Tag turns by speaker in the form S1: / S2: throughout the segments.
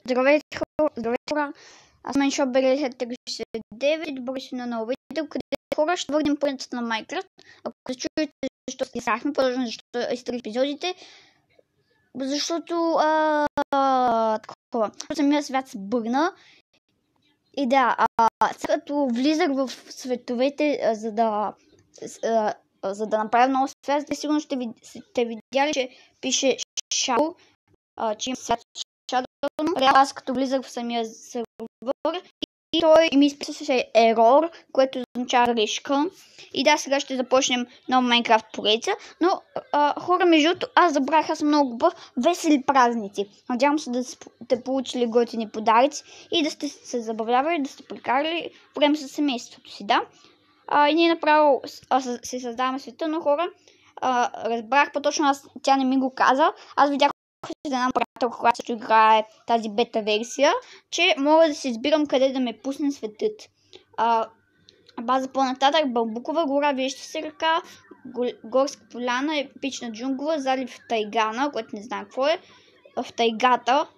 S1: Здравейте хора, аз съм Шоп BG39 и добре си на ново видео, където хора ще върнем поредицата на Minecraft. Ако се чуете защо изтрихме, продължим защо изтрих епизодите, защото самия свят се бърна. И да, като влизах в световете, за да направя много свят, сигурно сте видяли, че пише Shadow, че има свят Shadow. Аз като влизах в самия сервер и той ми изписваше ерор, което означава грешка. И да, сега ще започнем нова Майнкрафт поредица. Но хора, между другото, аз забравях, аз съм много глупав. Весели празници. Надявам се да сте получили готини подаръци и да сте се забавлявали, да сте прекарали време с семейството си, да. И ние направо се създаваме света, но хора, разбрах по-точно, тя не ми го каза. Аз видях с една приятелка, когато също играе тази бета версия, че мога да се избирам къде да ме пусне светът. База по-нататък, Бамбукова гора, вижте се ръка, горска поляна, епична джунгла, залив Тайгана, което не знам какво е, в тайгата.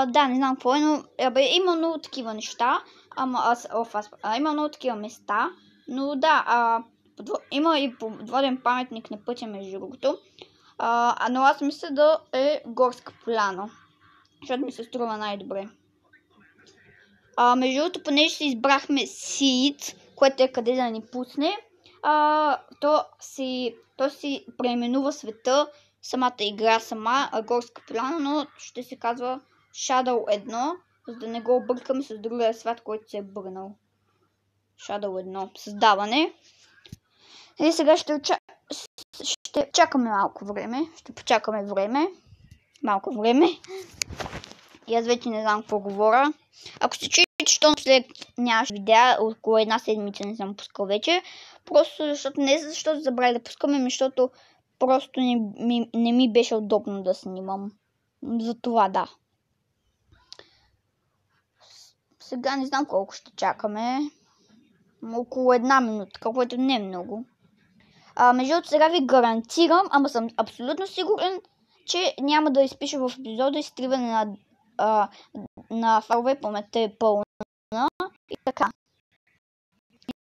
S1: Да, не знам какво е, но има много такива неща, има много такива места, но да, има и подводен паметник на пътя между другото. Но аз мисля да е горска поляна, защото ми се струва най-добре. Между другото, понеже си избрахме Seed, което е къде да ни пусне, то си преименува света, самата игра горска поляна, но ще се казва Shadow 1, за да не го объркаме с другия свят, който се е бърнал. Shadow 1, създаване. И сега ще чакаме малко време. Ще почакаме малко време. И аз вече не знам какво говоря. Ако се чуете, че след нямаш видеа, около една седмица не съм пускал вече. Просто защото не защото забравя да пускаме, защото просто не ми беше удобно да снимам. Затова да. Сега не знам колко ще чакаме. Около една минутка, което не е много. Между другото, сега ви гарантирам, ама съм абсолютно сигурен, че няма да изпиша в епизода изтриване на файлове, паметта е пълна и така.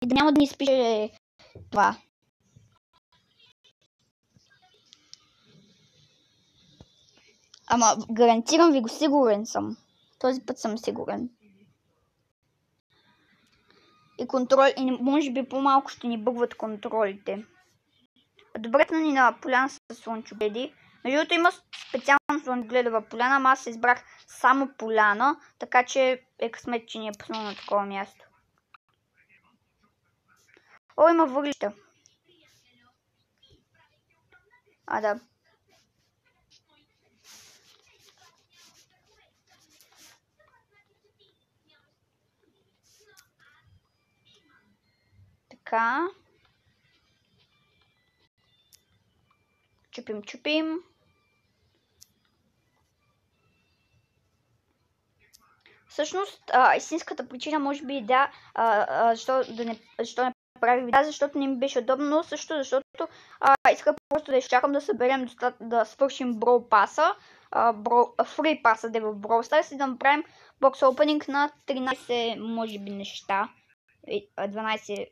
S1: И да няма да ни изпише това. Ама гарантирам ви го, сигурен съм. Този път съм сигурен. И може би по-малко ще ни бъгват контролите. Добре ни на поляна с слънчогледи. Между другото има специално слънчогледова поляна, ама аз избрах само поляна, така че е късмет, че ни е пуснал на такова място. О, има въглища. Да. Така. Чупим. Всъщност, истинската причина може би защо не правих видео, защото не ми беше удобно, но също защото исках просто да изчакам да съберем да свършим Brawl Pass-а, Free Pass-а в Brawl Stars и да направим бокс опенинг на 13 може би неща, 12,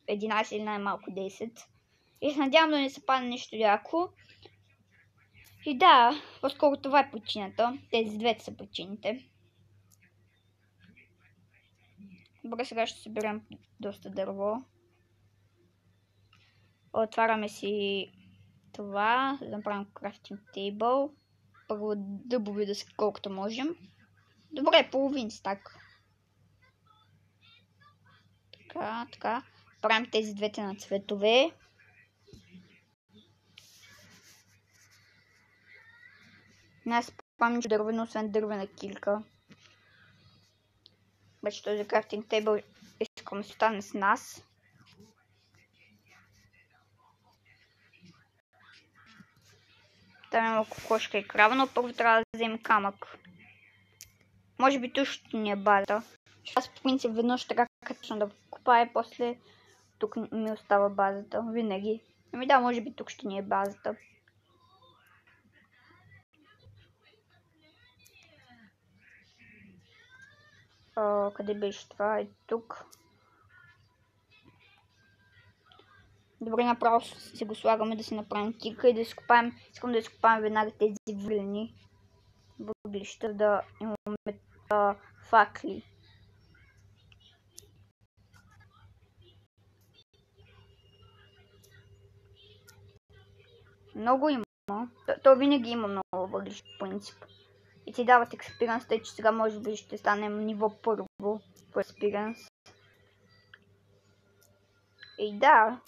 S1: 11 или най-малко 10. И се надявам да не се падне нещо яко. И да, по-скоро това е причината. Тези двете са причините. Добре, сега ще съберем доста дърво. Отваряме си това, да направим крафтинг тейбъл. Първо дъбови да са колкото можем. Добре, половин стак. Така. Правим тези двете на цветове. Не аз спомням, че дървено, освен дървена килка. Вече този крафтинг тейбъл искам да стане с нас. Там има кокошка и крава, но първо трябва да вземем камък. Може би тук ще ни е базата. Аз по принцип веднъж така качвам да копая, после тук ми остава базата. Винаги. Да, може би тук ще ни е базата. Къде беше това? Е тук. Добре, направо си го слагаме да си направим кирка и да изкопаем. Искам да изкопаем веднага тези въглени въглища, да имаме факли. Много има. То винаги има много въглища, по принцип. И ти дават експириенс, тъй че сега може би ще станем ниво първо по експириенс. И да,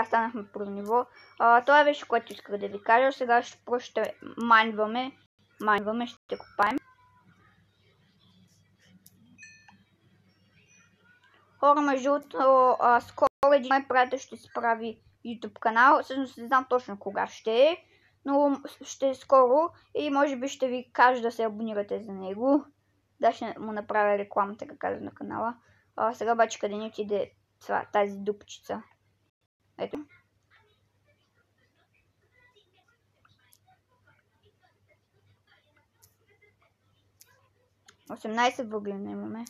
S1: станахме първо ниво. Това беше, което исках да ви кажа. Сега ще майнваме, ще копаем. Хора, между другото, скоро един мой приятел ще си прави YouTube канал. Всъщност не знам точно кога ще е, но ще е скоро и може би ще ви кажа да се абонирате за него. Да, ще му направя реклама, така каза, на канала. Сега обаче къде ни отиде тази дупчица. Ето. Осемнайсет въглена имаме.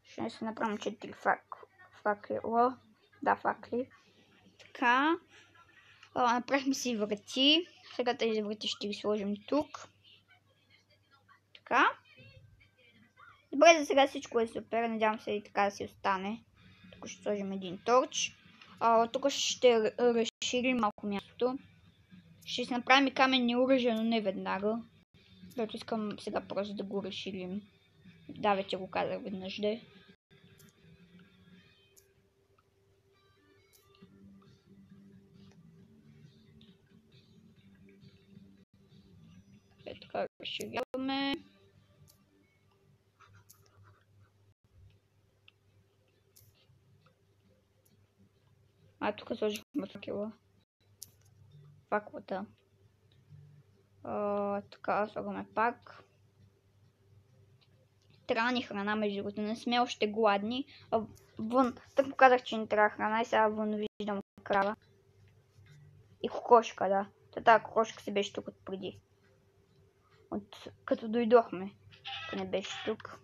S1: Ще си направим 4 факела. Да, факли. Така. Направихме си врати. Сега тези врати ще ги сложим тук. Така. Добре, за сега всичко е супер. Надявам се и така да си остане. Тук ще сложим един торч. Тук ще разширим малко мястото. Ще си направим и каменни оръжия, но не веднага. Защото искам сега просто да го разширим. Да, вече го казах веднъж, да. Така разширяваме. Тук сложихме факела. Факлата. Така, слагаме пак. Трябва ни храна, между другото. Не сме още гладни. Вън, тък показах, че не трябва храна и сега вън виждам крава. И кокошка, да. Тази кокошка си беше тук отпреди. Като дойдохме. Не беше тук.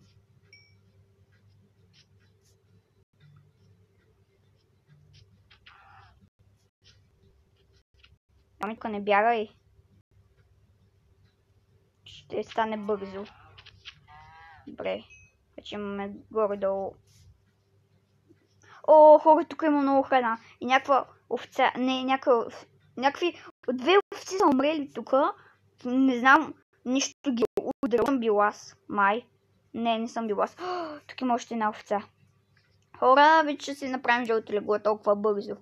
S1: Мамичка, не бягай. Ще стане бързо. Добре. Вече имаме горе-долу. Хора, тук има много храна. И някаква овца. Не, някакви. Две овци са умрели тук. Не знам. Нищо ги ударил. Съм бил аз. Май. Не съм бил аз. Тук има още една овца. Хора, вече ще си направим жълто легло толкова бързо.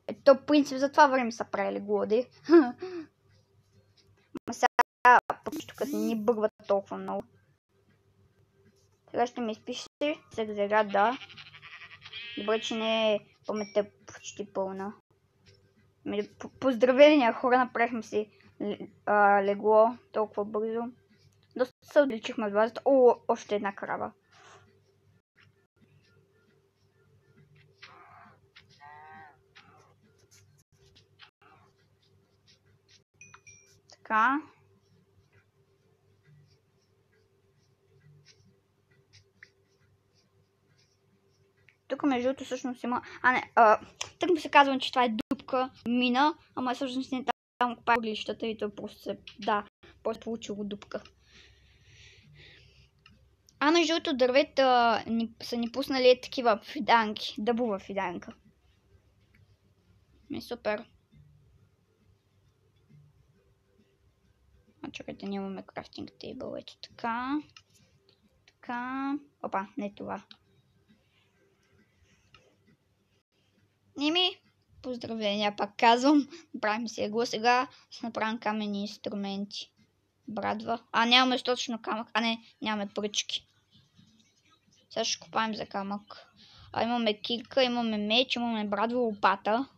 S1: Ето, в принцип, за това време са правили глоди. Сега, тук ни бърват толкова много. Сега ще ми изпише сега, да. Добре, че не е паметта почти пълна. Поздравления, хора, направихме си легло толкова бързо. Доста се отличихме от базата. Още една крава. Така. Тук между другото всъщност има... тък ми се казвам, че това е дупка, мина, ама всъщност не там копая въглищата и то просто се... Да, просто получило дупка. Между другото дървета са ни пуснали такива фиданки, дъбова фиданка. Супер. Чакайте, нямаме крафтинг тейбъл, ето така. Така. Опа, не това. Поздравления, пак казвам. Направим си легло. Сега ще направим каменни инструменти. Брадва. Нямаме точно камък. Нямаме пръчки. Сега ще копаем за камък. Имаме кирка, имаме меч, имаме брадва, лопата.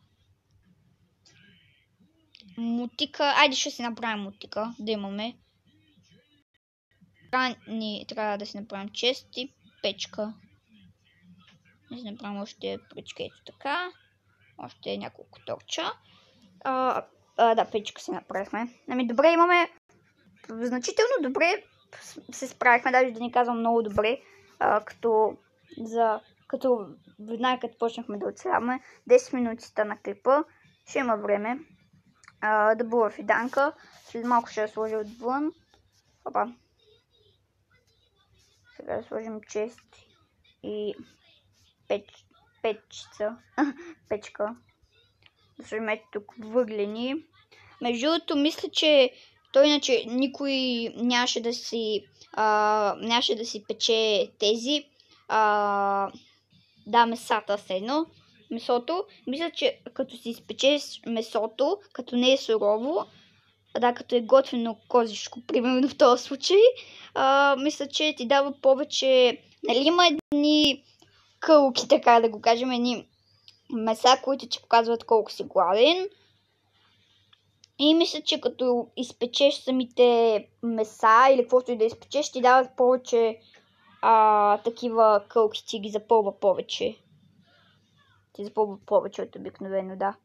S1: Мутика. Айде ще си направим мутика. Да имаме. Трябва да си направим чести. печка. Не си направим още пръчка, ето така. Още няколко торча. Да, печка си направихме. Добре, имаме значително добре се справихме, даже да ни казвам много добре, като веднага като почнахме да оцеляваме. 10 минути стана клипа. Ще има време да бъва фиданка. След малко ще я сложа отвън. Опа. Сега да сложим чест и печка. Да сложим ето тук въглени. Между другото, мисля, че той иначе никой нямаше да си пече тези месата седно. Месото. Мисля, че като си изпечеш месото, като не е сурово, като е готвено козишко, примерно в този случай, мисля, че ти дава повече. Нали има едни кълки, така да го кажем, едни меса, които ти показват колко си гладен. И мисля, че като изпечеш самите меса или каквото и да изпечеш, ти дават повече такива кълки, ти ги запълва повече. Ти запълва повече от обикновено, да.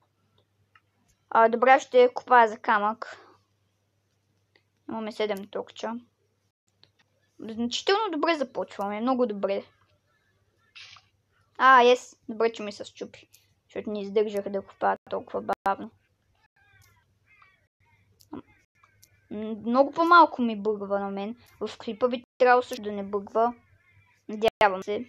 S1: Добре, ще копая за камък. Имаме 7 токча. Значително добре започваме, много добре. Добре, че ми се счупи, защото не издържах да копая толкова бавно. Много по-малко ми бъгва на мен. В клипа би трябвало също да не бъгва. Надявам се.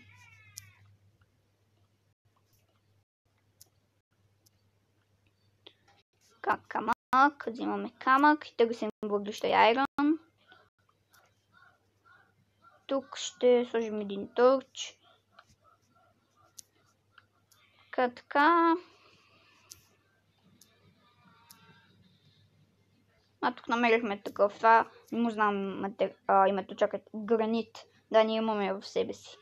S1: Камък. Взимаме камък и търсим въглища и айрон. Тук ще сложим един торч. Така. Тук намерихме такъв. Това не му знам името. Чакайте. Гранит. Да, ние имаме в себе си.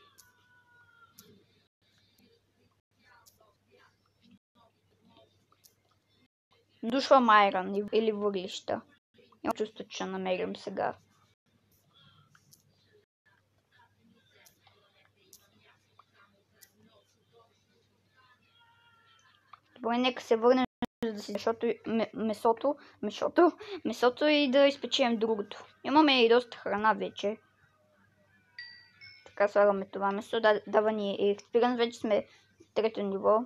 S1: Душвам айрон или въглища. Имам чувство, че намерим сега. Добре, нека се върнем, защото месото и да изпечем другото. Имаме и доста храна вече. Така слагаме това месо. Дава ни експириенс. Вече сме трето ниво.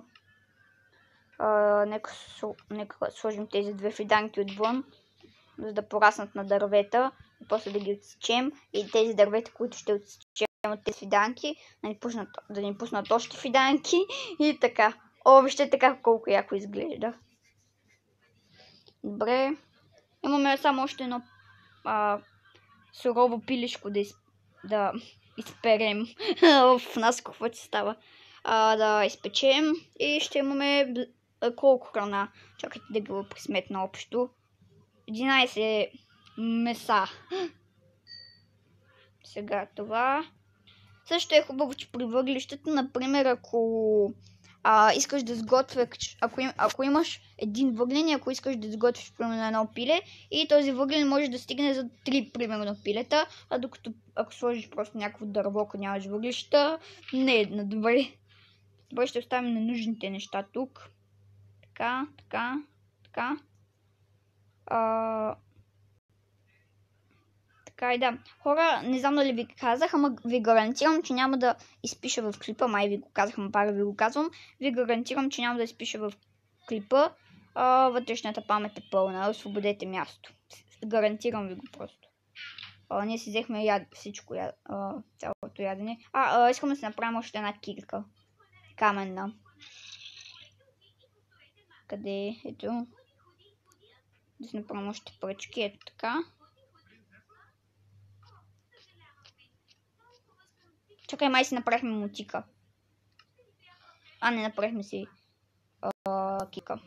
S1: Нека сложим тези две фиданки отвън, за да пораснат на дървета и после да ги отсечем. И тези дървета, които ще отсечем от тези фиданки, да ни пуснат още фиданки и така. Вижте така колко яко изглежда. Добре. Имаме само още едно сурово пилешко да изперем. В нас какво ще става. Да изпечем и ще имаме колко храна. Чакайте да го присметна общо. 11 меса. Сега това. Също е хубаво, че при въглищата, например, ако искаш да сготвиш, ако имаш един въглен и ако искаш да сготвиш примерно едно пиле и този въглен може да стигне за 3 примерно пилета, докато ако сложиш просто някакво дърво, ако нямаш въглища, не е добре. Добре, ще оставим ненужните неща тук. Така. Така и да. Хора, не знам дали ви казах, ама ви гарантирам, че няма да изпиша в клипа. Май ви го казах, ама пак ви го казвам. Ви гарантирам, че няма да изпиша в клипа. Вътрешната памет е пълна. Освободете място. Гарантирам ви го просто. Ние си взехме всичко, цялото ядене. Искам да си направим още една кирка. Каменна. Къде? Ето. Да си направим още пръчки. Ето така. Чакай, май си направихме мотика. Не направихме си кика.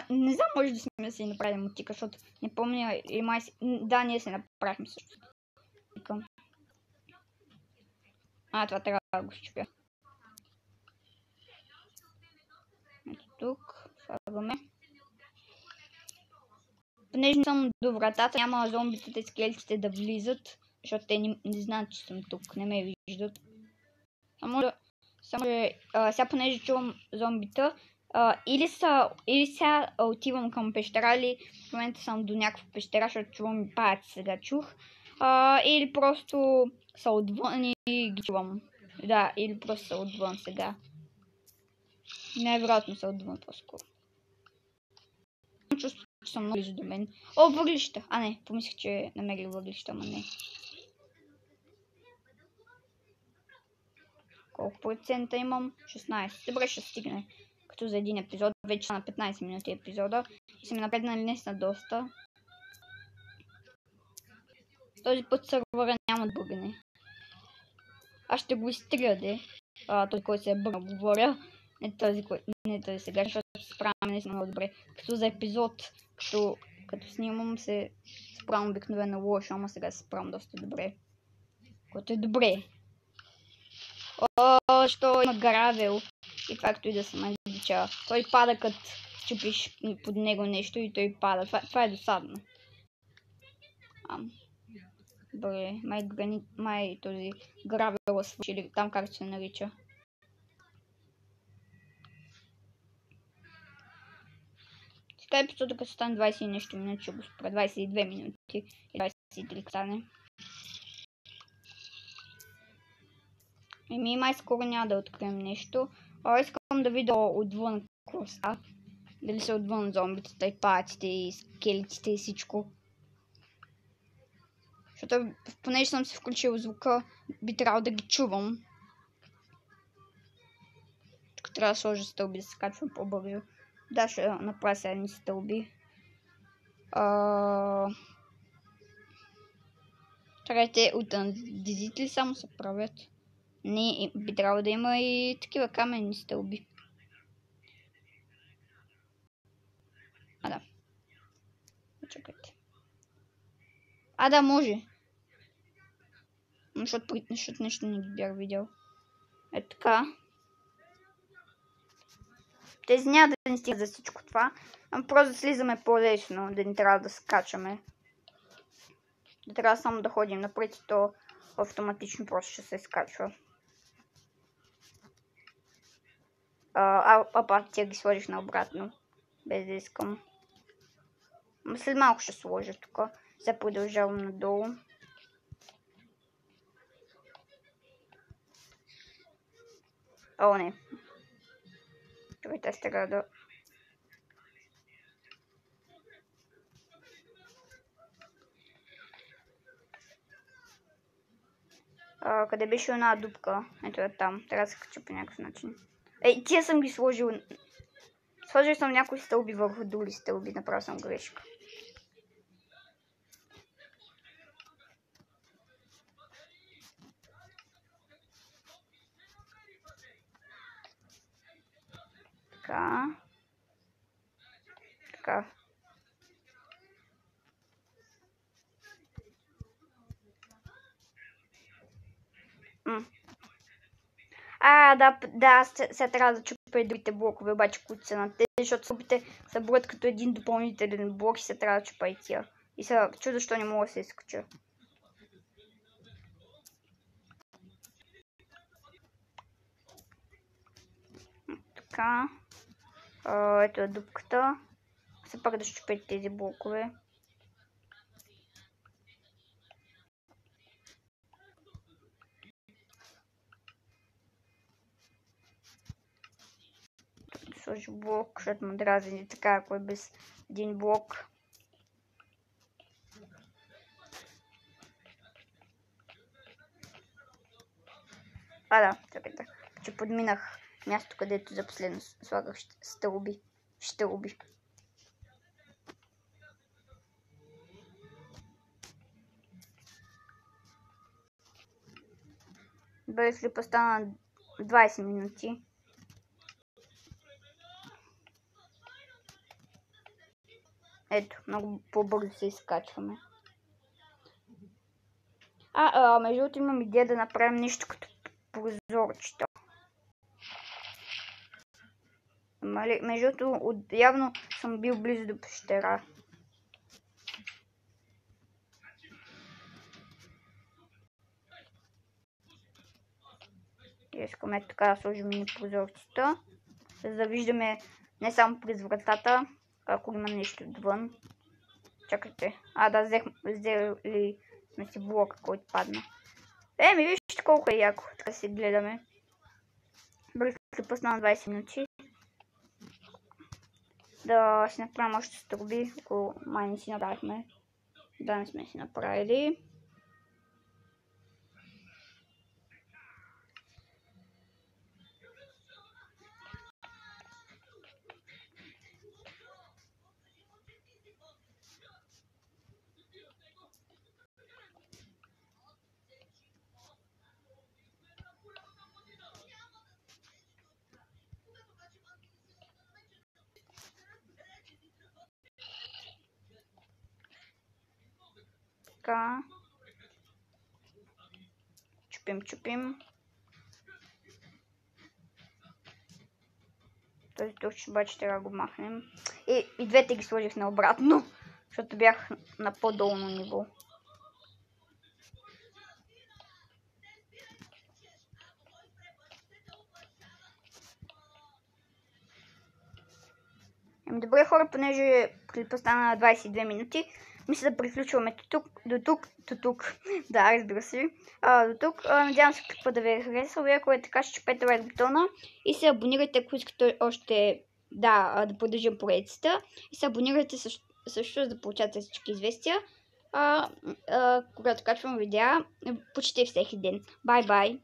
S1: Не знам, може да сме си направим мотика, защото не помня и май си... Да, ние си направихме също. Това трябва да го щупя. Ето тук. Слагаме. понеже не съм до вратата, няма зомбитите и скелетите да влизат, защото те не знаят, че съм тук, не ме виждат. Сега понеже чувам зомбита, или сега отивам към пещера, или в момента съм до някаква пещера, защото чувам и паяци сега чух. Или просто са отвън и ги чувам. Да, или просто са отвън сега. Най-вероятно са отвън по-скоро. Чувствам, че съм много близо до мен. О, въглища! А не, помислих, че намерих въглища, ама не. Колко процента имам? 16. Добре, ще стигне. Като за един епизод. Вече са на 15 минути епизода. И съм напреднали днес доста. Този път сървъра няма да бъгне. Аз ще го изтрия, де. Този, който се е бърнал, говоря. Не този сега, защото се справям наистина много добре. Като за епизод, като снимам, се справям обикновено лошо, ама сега се справям доста добре. Което е добре. Що има гравел и както и да се мазича. Той пада, като чупиш под него нещо и той пада. Това е досадно. Добре, май този гравел свърши, или там както се нарича. Сега епизода като стане 20 и нещо минути, ще го спра 22 минути и 23 стане. Май скоро няма да открием нещо. Искам да видя отвън коса. Дали са отвън зомбитата и паяците и скелетите и всичко. Защото понеже съм се включил звука, би трябвало да ги чувам. Тук трябва да сложа стълби да се качвам по-бързо. Да, ще направя сега едни стълби. Чакайте, от дизите ли само се правят? Не, би трябвало да има и такива каменни стълби. Да. Чакайте. Да, може. Защото нещо не ги бях видял. Ето така. Тези няма да ни стигнат за всичко това. Просто да слизаме по-лесно, да ни трябва да скачаме. Да трябва само да ходим напред и то автоматично просто ще се скачва. Тя ги сложих наобратно. Без да искам. След малко ще сложа тук. Сега продължавам надолу. Не. Чакайте, аз трябва да... Къде беше една дупка? Ето е там. Трябва да се кача по някакъв начин. Тия съм ги сложил. Сложил съм някои стълби върху други стълби. Направил съм грешка. Така. Да, сега трябва да чупя и другите блокове, обаче, които са на тези, защото стълбите се броят като един допълнителен блок и се трябва да чупя и тия. И сега чудо, защо не мога да се изкача. Така. Ето е дупката. Все пак да щупя тези блокове. Сложи блок, защото ме дразни така, ако е без един блок. Да, чакайте, че подминах място, където за последно слагах стълби. Без ли постана 20 минути. Ето, много по-бързо се изкачваме. Между другото имам идея да направим нещо като прозорчето. Между другото, явно съм бил близо до пещера. Искаме така да сложим и прозорците, за да виждаме не само през вратата, ако има нещо отвън. Чакайте. Да, взели сме си блока, който падна. Вижте колко е яко. Така си гледаме. Бързо се пусна на 20 минути. Да си направим още стълби, ако май не си направихме. Да, не сме си направили. Така. Чупим. Този тук обаче трябва да го махнем. И двете ги сложих наобратно, защото бях на по-долно ниво. Добре, хора, понеже клипа стана на 22 минути, мисля да приключваме до тук. Да, разбира се. До тук. Надявам се клипа да ви е харесал. Ако е така, ще чупете лайк бутона и се абонирайте, ако искате още да продължим поредицата. И се абонирайте също, за да получавате всички известия, когато качвам видеа почти всеки ден. Бай!